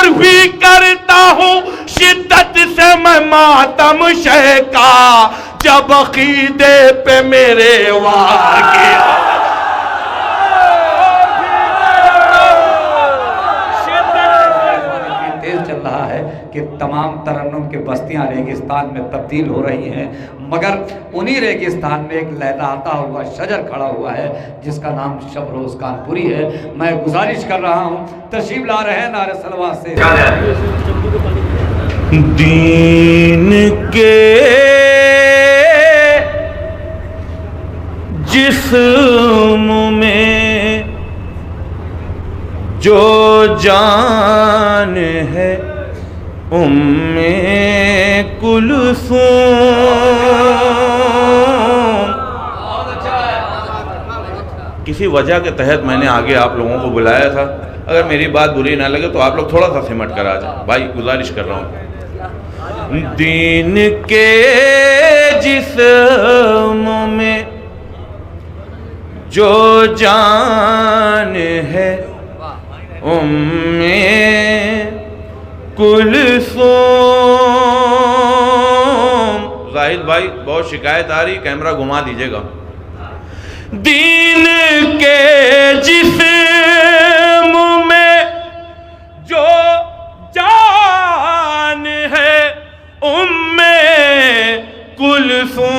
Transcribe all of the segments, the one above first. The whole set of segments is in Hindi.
और भी करता हूँ शिद्दत से मैं मातम शह का, जब अकीदे पे मेरे वार किया। तेज चल रहा है कि तमाम तरन्नुम के बस्तियां रेगिस्तान में तब्दील हो रही हैं, मगर उन्हीं रेगिस्तान में एक लहराता हुआ शजर खड़ा हुआ है जिसका नाम शबरोज कानपुरी है। मैं गुजारिश कर रहा हूँ, तशरीफ ला रहे हैं नारे सलवा से। दीन के जिस्म में जो जान है उम्मे कुलसूम। किसी वजह के तहत मैंने आगे आप लोगों को बुलाया था, अगर मेरी बात बुरी ना लगे तो आप लोग थोड़ा सा सिमट कर आ जाए, भाई गुजारिश कर रहा हूँ। दीन के जिस्म में जो जान है उम्मे कुलसूम। जाहिद भाई बहुत शिकायत आ रही, कैमरा घुमा दीजिएगा। दीन के जिस्म में जो जान है उम्मे कुलसूम,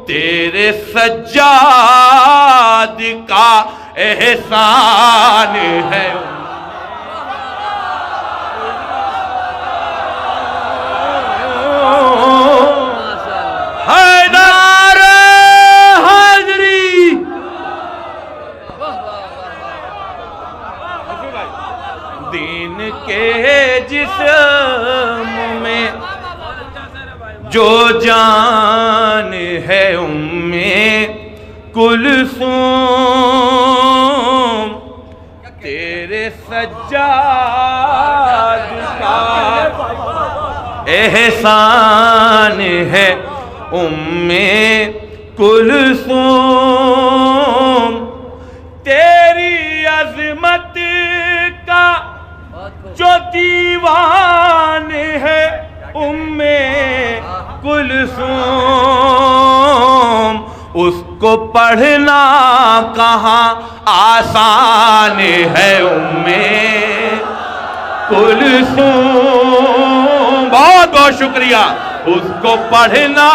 तेरे सज्जाद का एहसान है। दीन के जिस्म में जो जान है उम्मे कुलसूम, तेरे सज्जाद का एहसान है उम्मे कुलसूम, तेरी अजमत का जो दीवान है उम्मे कुलसूम, उसको पढ़ना कहाँ आसान है उम्मे कुलसूम। बहुत बहुत शुक्रिया। उसको पढ़ना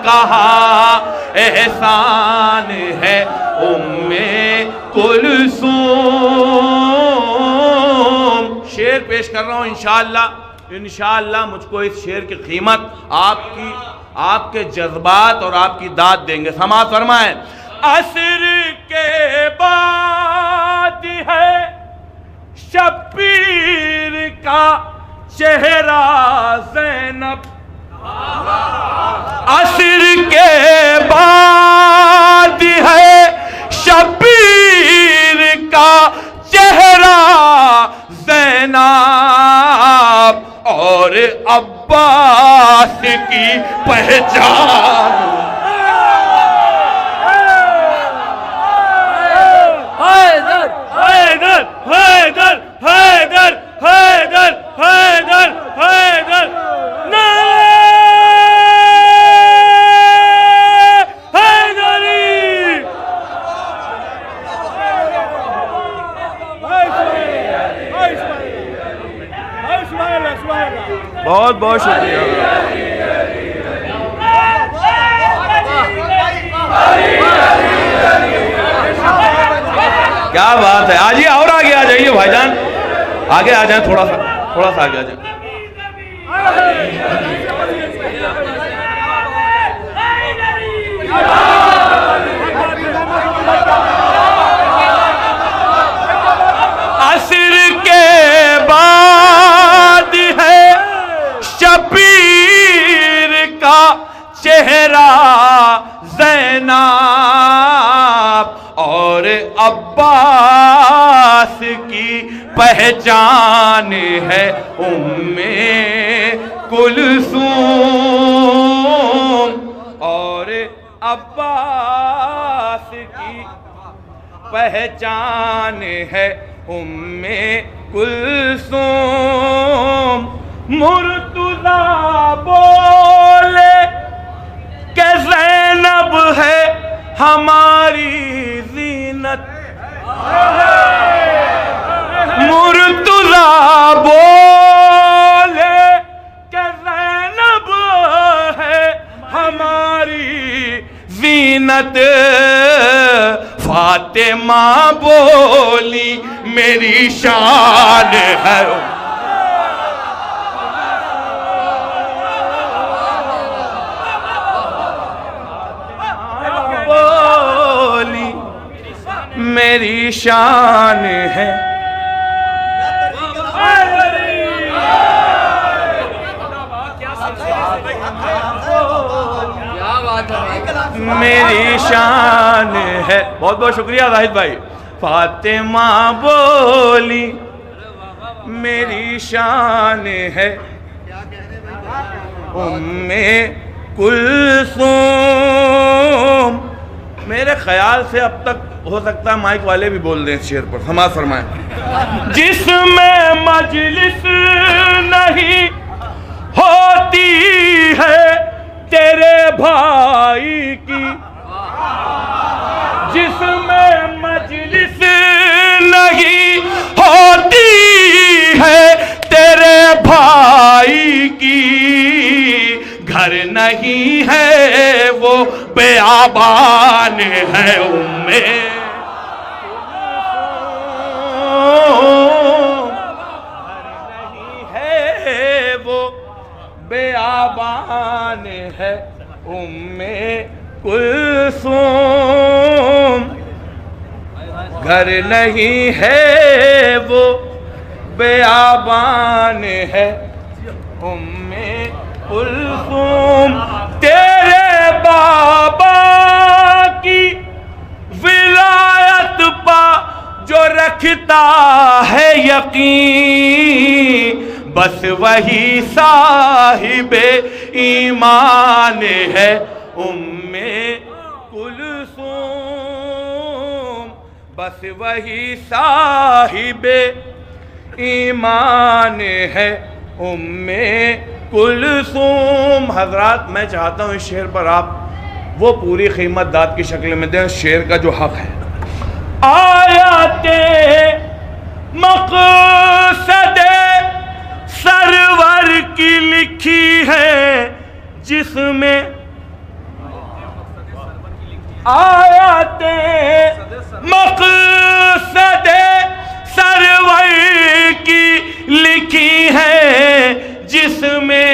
कहाँ एहसान है उम्मे कुलसूम। शेर पेश कर रहा हूँ इंशाअल्लाह मुझको इस शेर की कीमत आपके जज्बात और आपकी दाद देंगे। समाअत फरमाएं। असर के बाद है शब्बीर का चेहरा ज़ैनब, असर के बाद है शब्बीर का चेहरा ज़ैनब, और अब्बास की पहचान हैदर हैदर हैदर हैदर हैदर हैदर हैदर हैदरी। बहुत बहुत शुक्रिया। क्या बात है। आइए और आगे आ जाइए भाईजान, आगे आ जाए, थोड़ा सा आगे आ जाए। असर के बाद है शबीर का चेहरा ज़ैनब, और अब्बास की पहचान है उम्मे कुलसूम, और अब्बास की पहचान है उम्मे कुलसूम। मुर्तुज़ा बोले कि ज़ैनब है हमारी ज़ीनत। मुर्तुज़ा बोले कि ज़ैनब है हमारी ज़ीनत। फातिमा बोली मेरी शान है। बोली मेरी शान है। मेरी शान है। बहुत बहुत शुक्रिया जाहिद भाई। फातिमा बोली मेरी शान है। उम्मे कुलसूम। मेरे ख्याल से अब तक हो सकता है माइक वाले भी बोल दें इस शेर पर। समाज फरमाएं। जिसमें मजलिस नहीं होती है तेरे भाई की, जिसमें मजलिस नहीं होती है तेरे भाई की, घर नहीं है वो बेआबान है उम्मे। बेआबान है उम्मे कुलसूम। घर नहीं है वो बेआबान है उम्मे कुलसूम। तेरे बाबा की विलायत पा जो रखता है यकीन, बस वही साहिबे ईमान है उम्मे कुलसूम। बस वही साहिबे ईमान है उम्मे कुलसूम। हजरात, मैं चाहता हूँ इस शेर पर आप वो पूरी कीमत दाद की शक्ल में दें शेर का जो हक है। आयाते मक़सदे सरवर की लिखी है जिसमें, आयाते मक़सदे सरवर की लिखी है जिसमें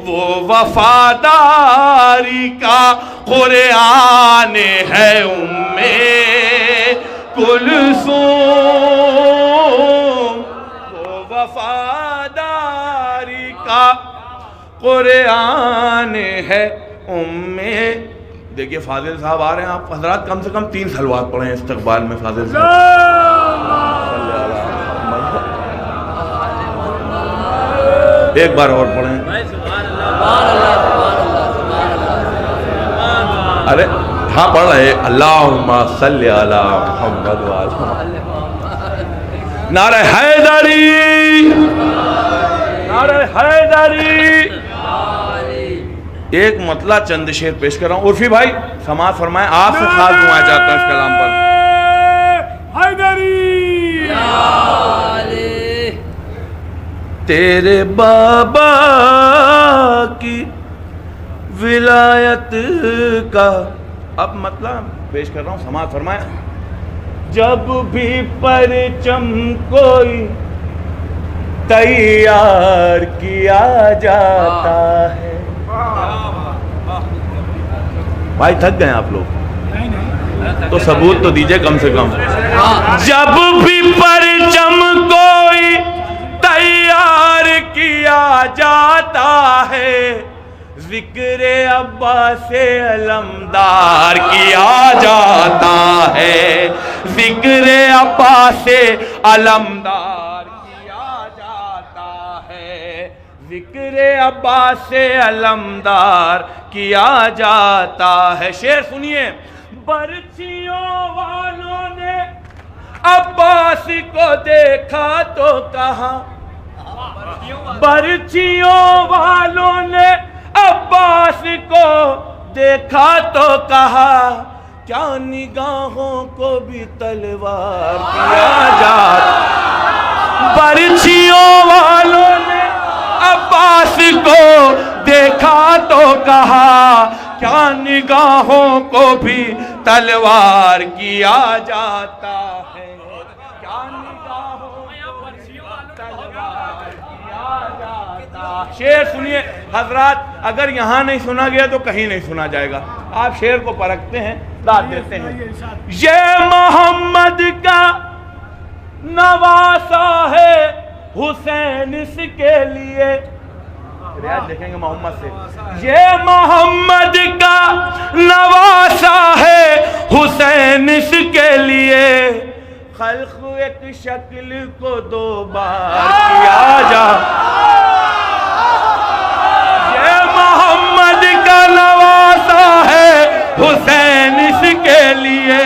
वो वफादारी का कुरान है उम्मे कुलसूम। वो वफादारी का कुरान है उम्मे। देखिए फाजिल साहब आ रहे हैं, आप हजरात कम से कम 3 सलवात पढ़ें इस्तकबाल में। फाजिल साहब एक बार और पढ़ें। अरे हाँ पढ़ रहे। अल्लाहुम्मा सल्ली अला मुहम्मद व अला नारे हैदरी, नारे हैदरी। एक मतला चंद शेर पेश कर रहा हूँ। उर्फी भाई समाज फरमाए, आपसे खास दुआएं चाहता हूँ इस कलाम पर। हैदरी तेरे बाबा की विलायत का अब मतलब पेश कर रहा हूँ। समाज फरमाए, जब भी परचम कोई तैयार किया जाता है। भाई थक गए आप लोग तो सबूत तो दीजिए कम से कम। जब भी परचम कोई तैयार किया जाता है, जिक्र अब्बासे अलमदार किया जाता है। जिक्र अब्बासे अलमदार किया जाता है। जिक्र अब्बासे अलमदार किया जाता है। शेर सुनिए। बर्छियों वालों ने अब्बास को देखा तो कहा, बर्चियों वालों ने अब्बास को देखा तो कहा, क्या निगाहों को भी तलवार किया जाता। बर्चियों वालों ने अब्बास को देखा तो कहा, क्या निगाहों को भी तलवार किया जाता है। क्या निगाहों को तलवार किया जाता। शेर सुनिए हजरात, अगर यहाँ नहीं सुना गया तो कहीं नहीं सुना जाएगा। आप शेर को परखते हैं, दाद देते हैं। ये मोहम्मद का नवासा है हुसैन इसके लिए, देखेंगे मोहम्मद से। ये मोहम्मद का नवासा है हुसैन इसके लिए, खल्क एक शक्ल को दो बार किया जा। ये मोहम्मद का नवासा है हुसैन इसके लिए,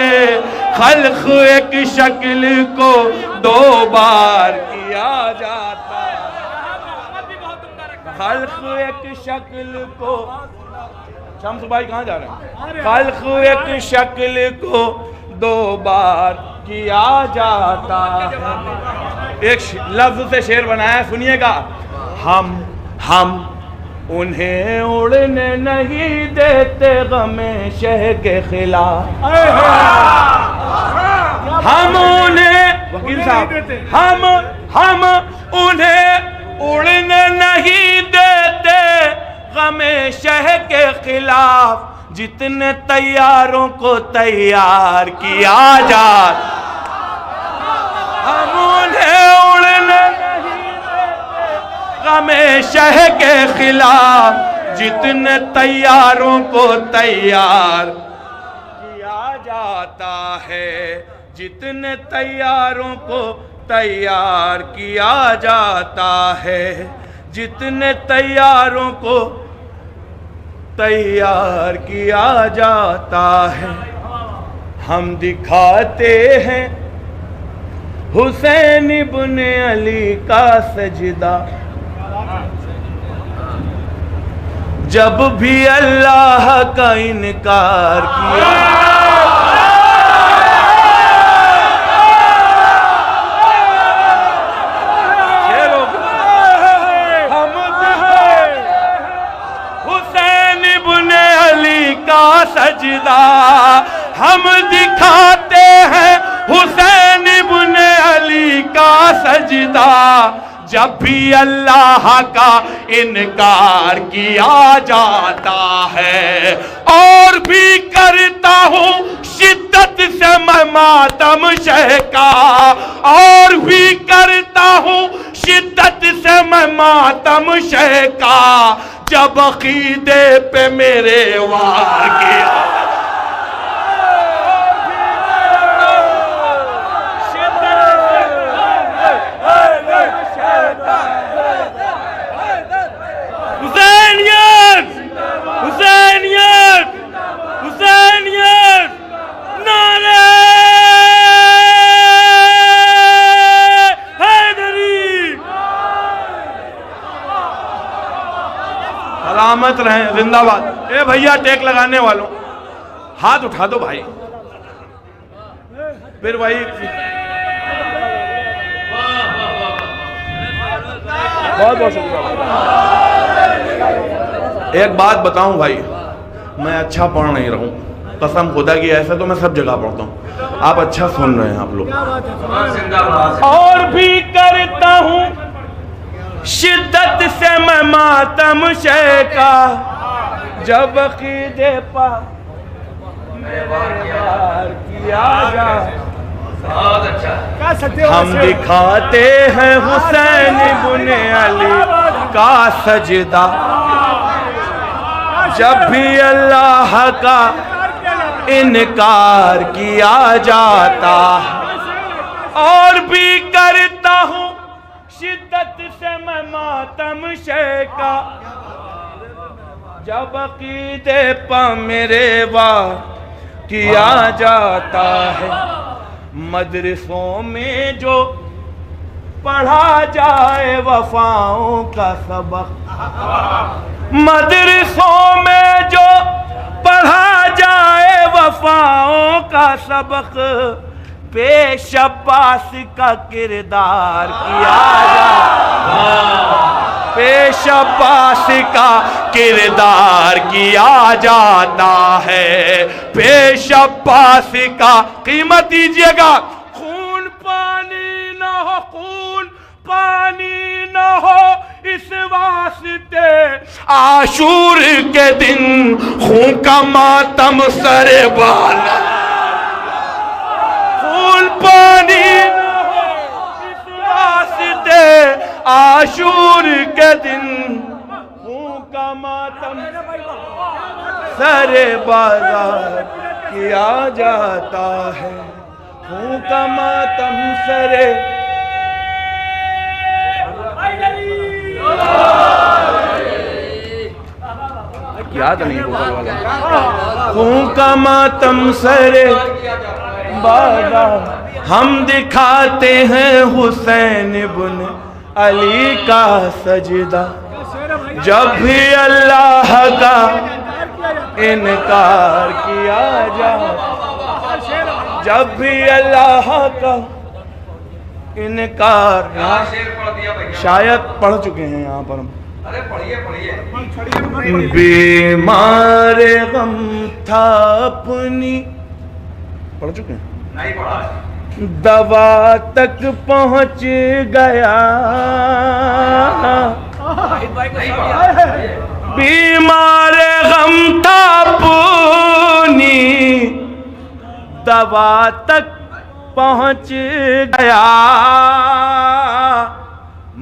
खल्क एक शक्ल को दो बार किया जाता। खल्क एक शक्ल को, शम्स भाई कहाँ जा रहे हैं? खल्क एक शक्ल को दो बार किया जाता है। एक लफ्ज से शेर बनाया, सुनिएगा। हम उन्हें उड़ने नहीं देते गमे शह के खिलाफ। हम उन्हें, वकील साहब, हम उन्हें उड़ने नहीं देते गमे शह के खिलाफ, जितने तैयारों को तैयार किया जाता। हम उन्हें उड़ने नहीं देते गमे शह के खिलाफ, जितने तैयारों को तैयार किया जाता है। जितने तैयारों को तैयार किया जाता है, जितने तैयारों को तैयार किया जाता है। हम दिखाते हैं हुसैन इब्न अली का सजदा, जब भी अल्लाह का इनकार किया। सजदा हम दिखाते हैं हुसैन इब्न अली का सजदा, जब भी अल्लाह का इनकार किया जाता है। और भी करता हूँ शिद्दत से मैं मातम शह का, और भी करता हूँ शिद्दत से मैं मातम शह का, जब अकीदे पे मेरे वार किया। हुसैनियत, हुसैनियत, हुसैनियत, नारे हैदरी। सलामत रहें, जिंदाबाद। ए भैया टेक लगाने वालों हाथ उठा दो भाई, फिर भाई बहुत बहुत शुक्रिया। एक बात बताऊं भाई, मैं अच्छा पढ़ नहीं रहा हूं, कसम खुदा की, ऐसे तो मैं सब जगह पढ़ता हूं। आप अच्छा सुन रहे हैं आप लोग। और भी करता हूं शिद्दत से मैं मातम शह का, जब अकीदे पा किया जा। बहुत अच्छा। हम दिखाते हैं हुसैन इब्न अली का सजदा, जब भी अल्लाह का इनकार किया जाता है। और भी करता हूँ शिद्दत से मैं मातम शह का, जब अकीदे पर मेरे वार किया जाता है। मदरसों में जो पढ़ा जाए वफाओं का सबक, मदरसों में जो पढ़ा जाए वफाओं का सबक, पेश अब्बास का किरदार किया जाए, पेश अब्बास का किरदार किया जाता है, पेश अब्बास का। कीमत दीजिएगा। खून पानी न हो, खून पानी न हो इस वास्ते, आशूर के दिन खून का मातम सरे बाला, खून पानी न हो इस वास्ते, आशूर के दिन खून का मातम सरे बाजार किया जाता है, खून का मातम सरे। याद नहीं बोल वाला, खून का मातम सरे बाजार। हम दिखाते हैं हुसैन इब्न अली का सजदा, जब भी अल्लाह का इनकार किया जाए, जब भी अल्लाह का इनकार। शायद पढ़ चुके हैं यहाँ पर हम। अरे पढ़िए पढ़िए। बीमार गम था अपनी, पढ़ चुके हैं? नहीं पढ़ा। दवा तक पहुंच गया, बीमार गम था अपनी, दवा तक पहुंच गया।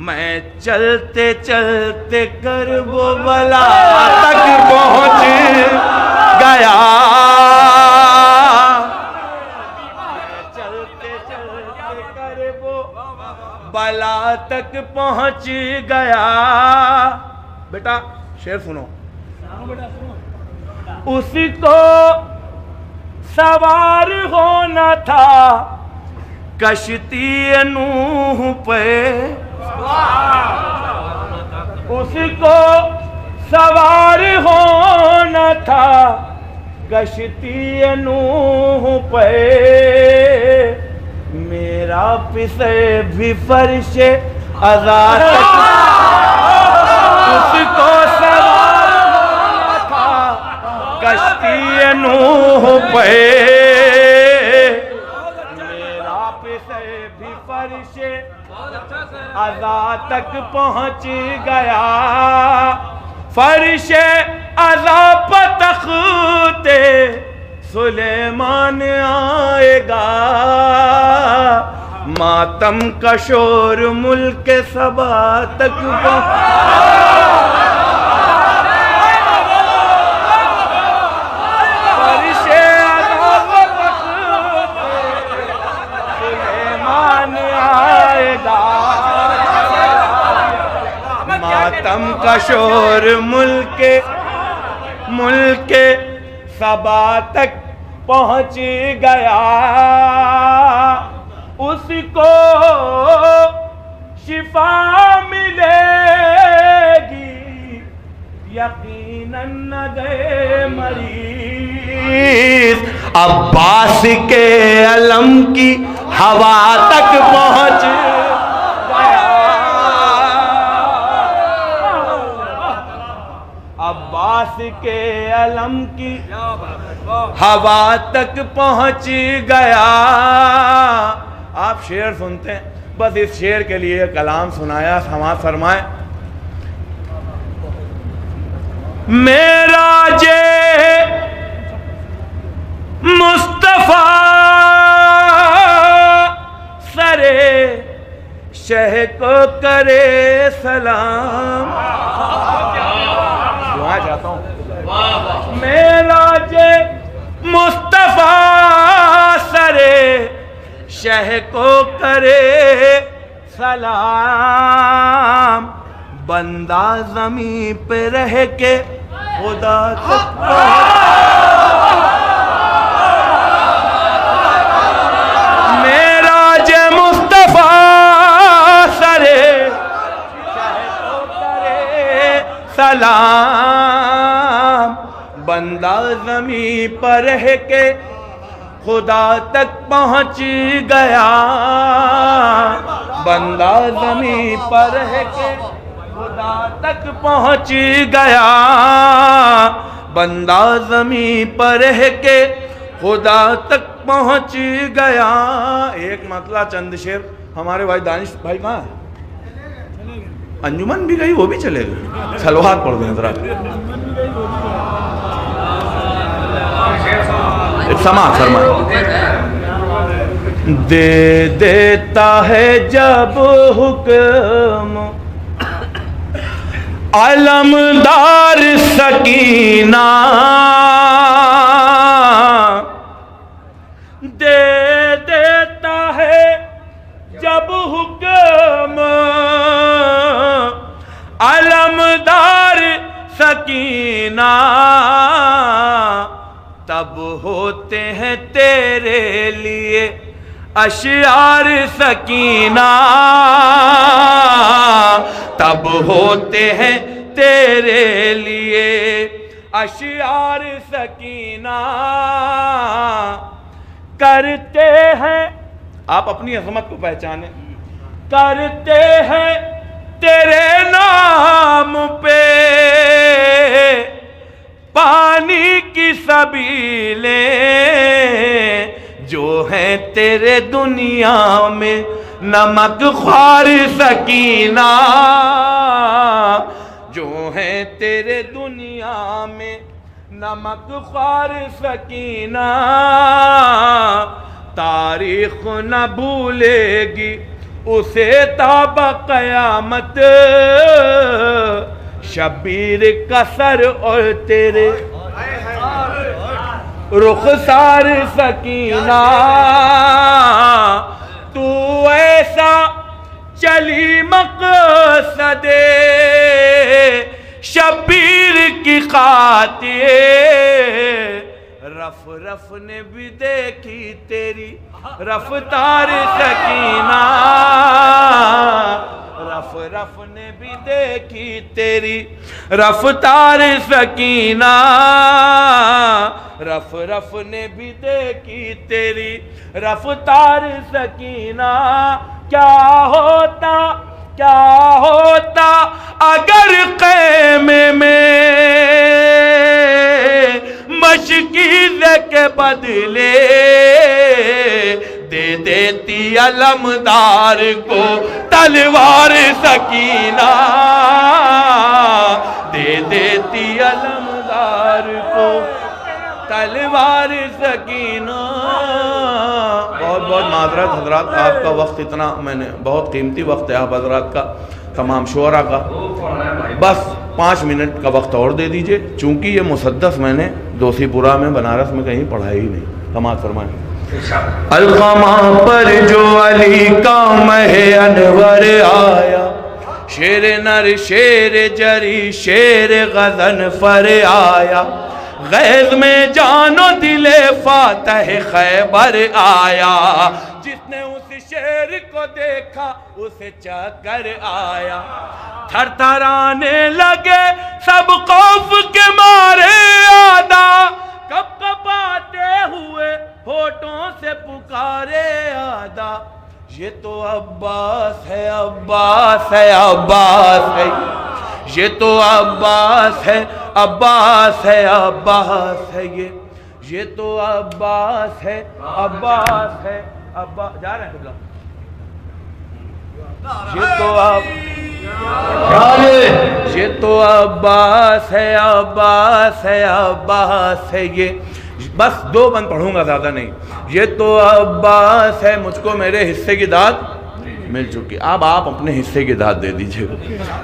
मैं चलते चलते कर वो बला तक पहुंच गया, मैं चलते चलते कर वो बला तक पहुंच गया। बेटा शेर सुनो। उसी को सवार होना था कश्ती नूह पे, उसको सवार होना था कश्ती नूह पे, मेरा पिसे भी फर्शे आजाद, उसको सवार होना था कश्ती नूह पे, मेरा पिसे भी फर्शे अज़ा तक पहुंच गया। फर्शे अज़ा पर तख़्ते सुलेमान आएगा, मातम का शोर मुल्क सबा तक फर्शे अज़ा पर तख़्ते सुलेमान आएगा, मातम का शोर मुल्क सबा तक पहुंच गया। उसको शिफा मिलेगी यकीनन न गए मरीज, अब्बास के अलम की हवा तक पहुंच गया, अब्बास के अलम की हवा तक पहुंच गया। आप शेर सुनते हैं, बस इस शेर के लिए कलाम सुनाया, समाज फरमाए। मेरा जे मुस्तफा सरे शह को करे सलाम, दुआ चाहता हूं। मेरा जे मुस्तफा सरे शह को करे सलाम, बंदा ज़मीं पे रह के खुदा तक बंदा ज़मीं पर है के खुदा तक पहुँच गया, बंदा ज़मीं पर है के खुदा तक पहुँच गया, बंदा ज़मीं पर है के खुदा तक पहुँच गया। एक मतला चंद शेर हमारे भाई दानिश भाई कहाँ है? अंजुमन भी गई, वो भी चले गए। सलवात पढ़ दें जरा, समाज फरमा। दे देता है जब हुक्म अलमदार सकीना, दे देता है जब हुक्म अलमदार सकीना, तब होते हैं तेरे लिए अशआर सकीना, तब होते हैं तेरे लिए अशआर सकीना। करते हैं, आप अपनी अज़मत को पहचाने, करते हैं तेरे नाम पे पानी की सबीलें, जो हैं तेरे दुनिया में नमक ख्वार सकीना, जो हैं तेरे दुनिया में नमक ख्वार सकीना। तारीख न भूलेगी उसे ताब क़यामत, शबीर का सर और तेरे रुखसार सकीना। तू ऐसा चली मक़सदे शबीर की खातिर, रफ रफ ने भी देखी तेरी रफ्तार सकीना, रफ रफ ने भी देखी तेरी रफ्तार सकीना, रफ रफ ने भी देखी तेरी रफ्तार सकीना। क्या होता अगर क़ैमे में मशकीज़ के बदले दे देती अलमदार को तलवार सकीना, दे देती अलमदार को तलवार सकीना। बहुत बहुत माज़रत हज़रात, आपका वक्त इतना, मैंने बहुत कीमती वक्त है आप हज़रात का, तमाम शुअरा का, बस 5 मिनट का वक्त और दे दीजिए, चूँकि ये मुसद्दस मैंने दोषीपुरा में बनारस में कहीं पढ़ा ही नहीं। समाज फरमाएं। अलक़मा पर जो अली का महे अनवर आया, शेर नर शेर जरी शेर गज़न फर आया, गैज़ में जानो दिले फातह खैबर आया, जिसने उस शेर को देखा उसे चक्कर आया, थरथराने लगे सब खौफ के मारे आदा, कब कपाते हुए होठों से पुकारे आदा, ये तो अब्बास है, अब्बास है, अब्बास है, ये तो अब्बास है, अब्बास है, अब्बास है, ये तो अब्बास है, अब्बास है, अब्बास। जा रहे हैं ये तो अब्बास है, अब्बास है, अब्बास है, ये बस 2 बंद पढ़ूंगा, ज़्यादा नहीं। ये तो अब्बास है, मुझको मेरे हिस्से की दाद मिल चुकी, अब आप अपने हिस्से की दाद दे दीजिए।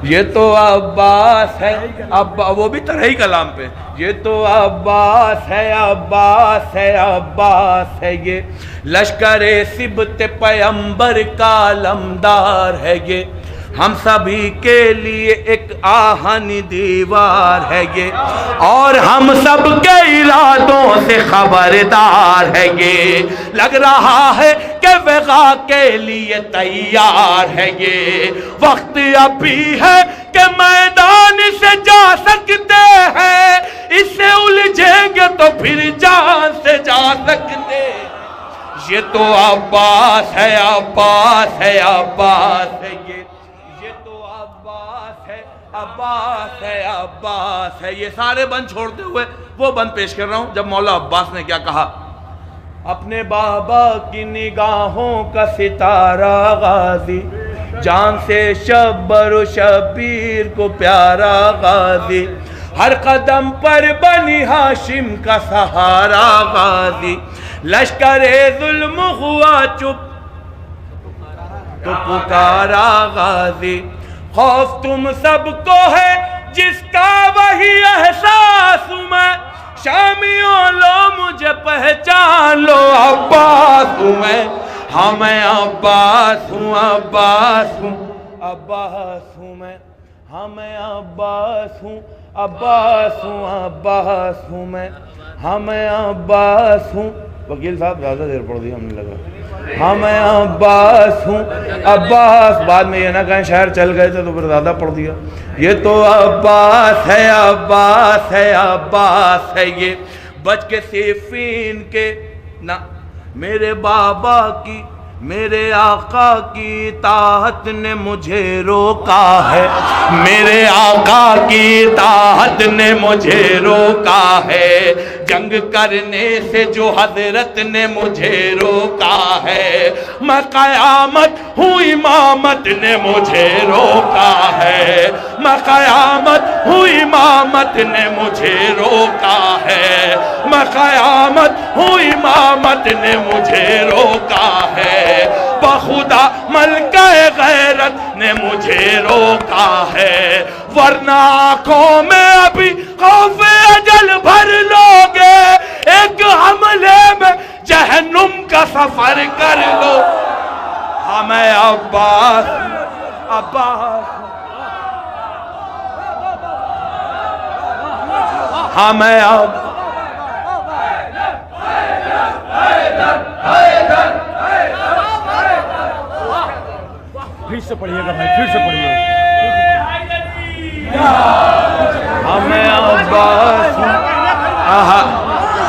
ये तो अब्बास है, अब्बा, वो भी तरह ही कलाम पे, ये तो अब्बास है, अब्बास है, अब्बास है, ये लश्कर सिबत पैगंबर का अलमदार है, ये हम सभी के लिए एक आहनी दीवार है ये, और हम सब के इरादों से खबरदार है ये, लग रहा है कि वक़ा के लिए तैयार है ये, वक्त अभी है कि मैदान से जा सकते हैं, इससे उलझे तो फिर जान से जा सकते। ये तो अब्बास है, अब्बास है, अब्बास है, ये तो अब्बास है, अब्बास है, अब्बास है। ये सारे बंद छोड़ते हुए वो बंद पेश कर रहा हूं जब मौला अब्बास ने क्या कहा। अपने बाबा की निगाहों का सितारा गाजी, जान से शब्बर शबीर को प्यारा गाजी, हर कदम पर बनी हाशिम का सहारा गाजी, लश्करे जुल्म हुआ चुप तो पुकारा गाजी, खौफ तुम सबको है जिसका वही एहसास मैं, शामियों लो मुझे पहचान लो, अब्बास हूँ मैं, हाँ मैं अब्बास हूँ, अब्बास हूँ, अब्बास हूँ मैं, हाँ मैं अब्बास हूँ, अब्बास हूँ, अब्बास हूँ मैं, हाँ मैं अब्बास हूँ। वकील साहब ज़्यादा देर पढ़ दी हमने लगा। हाँ मैं अब्बास हूँ, अब्बास, बाद में ये ना कहें शहर चल गए थे तो फिर ज़्यादा पढ़ दिया। ये तो अब्बास है, अब्बास है, अब्बास है, ये बच के सिफीन के ना मेरे बाबा की, मेरे आका की ताहत ने मुझे रोका है, मेरे आका की ताहत ने मुझे रोका है, जंग करने से जो हजरत ने मुझे रोका है, मैं कयामत हूँ इमामत ने मुझे रोका है, मैं कयामत हूँ इमामत ने मुझे रोका है, मैं कयामत हूँ इमामत ने मुझे रोका है, बखुदा मलका-ए गैरत ने मुझे रोका है, वरना आंखों में अभी खौफ-ए अजल भर लोगे, एक हमले में जहन्नुम का सफर कर लो। हाँ मैं अब्बास, अब्बास, हाँ मैं अब फिर से पढ़िएगा भाई, फिर से पढ़िएगा। हमें अब्बास,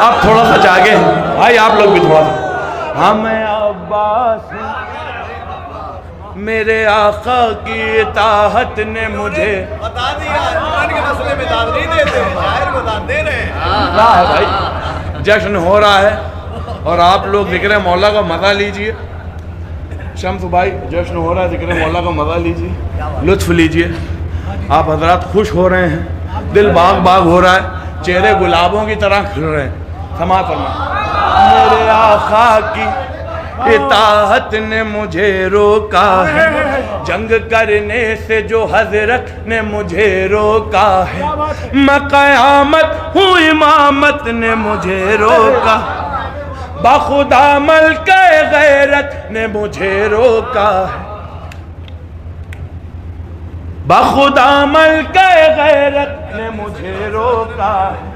अब थोड़ा सा जागे भाई, आप लोग भी थोड़ा सा। हमें अब्बास, मेरे आका की इताहत ने मुझे बता दिया, ईमान के मसले में दाद नहीं देते, शायर को दाद दे रहे हैं। भाई जश्न हो रहा है और आप लोग जिक्र मौला का मजा लीजिए। शम्स भाई जश्न हो रहा है, जिक्र मौला का मजा लीजिए, लुत्फ लीजिए। आप हजरात खुश हो रहे हैं, दिल बाग बाग हो रहा है, चेहरे गुलाबों की तरह खिल रहे हैं। समा फरमा, मेरे आका की इताहत ने मुझे रोका है, जंग करने से जो हजरत ने मुझे रोका है, मैं कयामत हूँ इमामत ने मुझे रोका, बखुदा मलका-ए गैरत ने मुझे रोका है, बखुदा मलका-ए गैरत ने मुझे रोका है,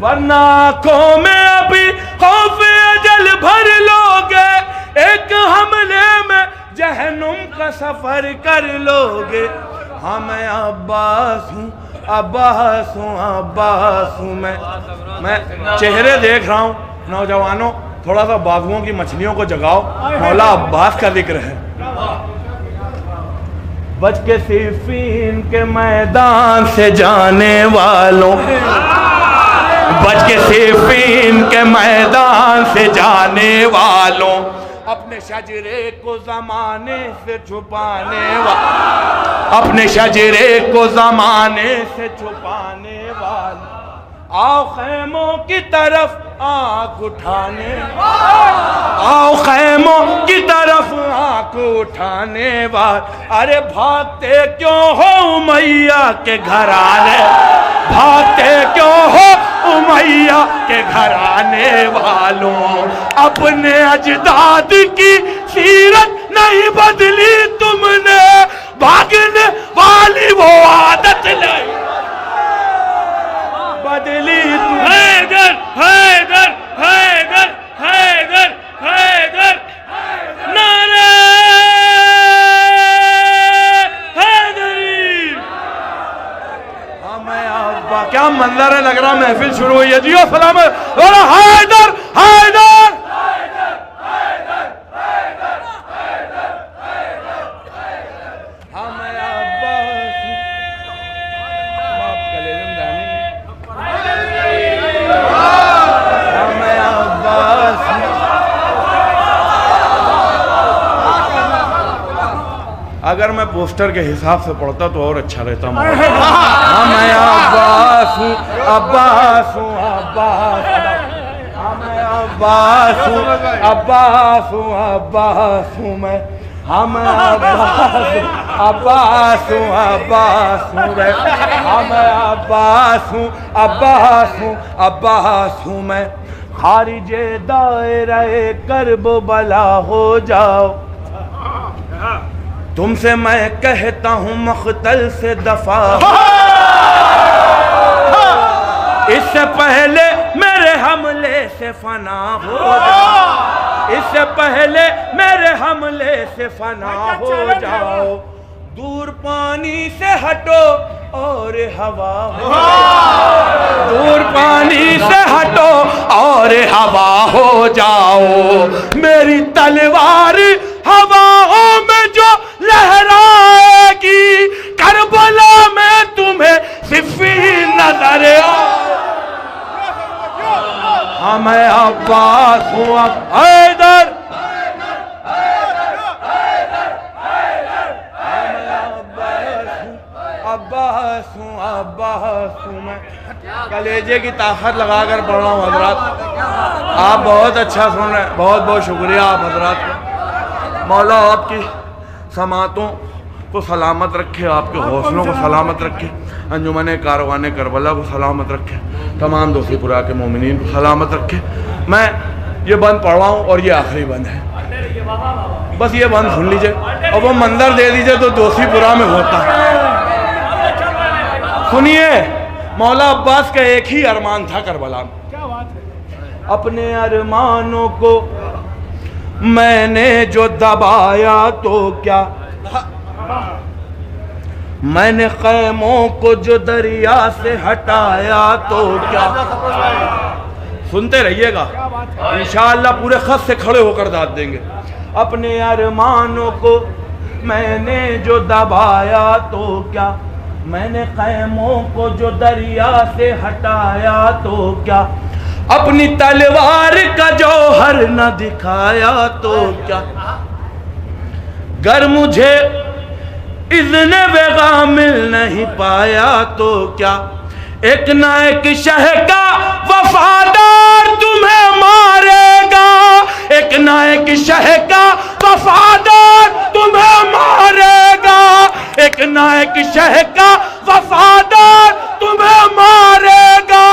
वरना आँखों में अभी खौफ-ए अजल भर लोगे, एक हमले में जहन्नुम का सफर कर लोगे। हाँ मैं अब्बास हूँ, अब्बास हूँ, अब्बास हूँ मैं चेहरे देख रहा हूँ। नौजवानों थोड़ा सा बाजुओं की मछलियों को जगाओ, मौला अब्बास का जिक्र है। बच के सिफीन के मैदान से जाने वालों, बच के सिफीन के मैदान से जाने वालों, अपने शजरे को जमाने से छुपाने वालों, अपने शजरे को जमाने से छुपाने वालों, आओ खैमों की तरफ आंख उठाने, आओ खैमों की तरफ आंख उठाने वाले, अरे भागते क्यों हो उमैया के घराने, भागते क्यों हो उमैया के घराने वालों, अपने अजदाद की सीरत नहीं बदली तुमने, भागने वाली वो आदत नहीं बदली। हैदर हैदर हैदर हैदर हैदर नारे हैदरी। हाँ मैं अब्बा, क्या मंजर है, लग रहा महफिल शुरू हुई है। जियो सलामत, बोलो हैदर हैदर। अगर मैं पोस्टर के हिसाब से पढ़ता तो और अच्छा रहता। मैं अब्बास हूँ, अब्बास हूँ, अब्बास, मैं अब्बास हूँ, अब्बास हूँ, अब्बास हूँ मैं, हम अब्बास हूँ, अब्बास हूँ, अब्बास हूँ मैं, हम अब्बास हूँ, अब्बास हूँ, अब्बास हूँ मैं। खारिजे दायरे कर्ब बला हो जाओ, तुमसे मैं कहता हूँ मख्तल से दफा, इससे पहले मेरे हमले से फना हो जाओ, इससे पहले मेरे हमले से फना हो जाओ। दूर पानी से हटो और हवा हो जाओ, दूर पानी से हटो और हवा हो जाओ। मेरी तलवार हवाओं में जो लहराएगी, करबला में तुम्हें सिफ़ीन नजर हाँ मैं अब्बास हूँ, हैदर, अब्बास हूँ, अब्बास हूँ मैं। कलेजे की ताकत लगाकर पढ़ रहा हूँ हजरात। आप बहुत अच्छा सुन रहे हैं, बहुत बहुत शुक्रिया आप हजरात का। मौला आपकी समातों को सलामत रखे, आपके हौसलों को सलामत रखे, अंजुमन कारवान करबला को सलामत रखे, तमाम दोषीपुरा के मोमिनीन को सलामत रखे। मैं ये बंद पढ़ रहा हूँ और ये आखिरी बंद है, बस ये बंद सुन लीजिए और वो मंजर दे दीजिए तो दोषीपुरा में होता है। सुनिए, मौला अब्बास का एक ही अरमान था करबला में, अपने अरमानों को मैंने जो दबाया तो क्या, मैंने ख़ैमों को जो दरिया से हटाया तो क्या। सुनते रहिएगा, इंशाअल्लाह पूरे खत से खड़े होकर दाद देंगे। अपने अरमानों को मैंने जो दबाया तो क्या, मैंने ख़ैमों को जो दरिया से हटाया तो क्या, अपनी तलवार का जौहर न दिखाया तो क्या। गर मुझे इज़्न बेगा मिल नहीं पाया तो क्या, एक ना एक शह का वफादार तुम्हें मारेगा, एक ना एक शह का वफादार तुम्हें मारेगा, एक ना एक शह का वफादार तुम्हें मारेगा।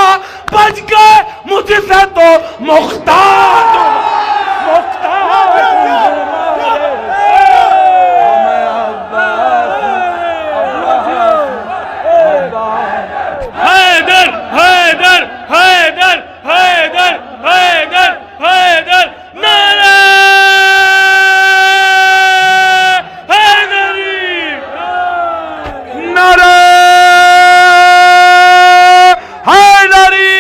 बच गए मुझसे तो मुख्तार, मुख्तार हैदर हैदर हैदर हैदर हैदर हैदर नारे हैदरी, नारे हैदरी।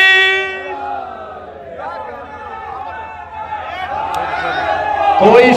कोई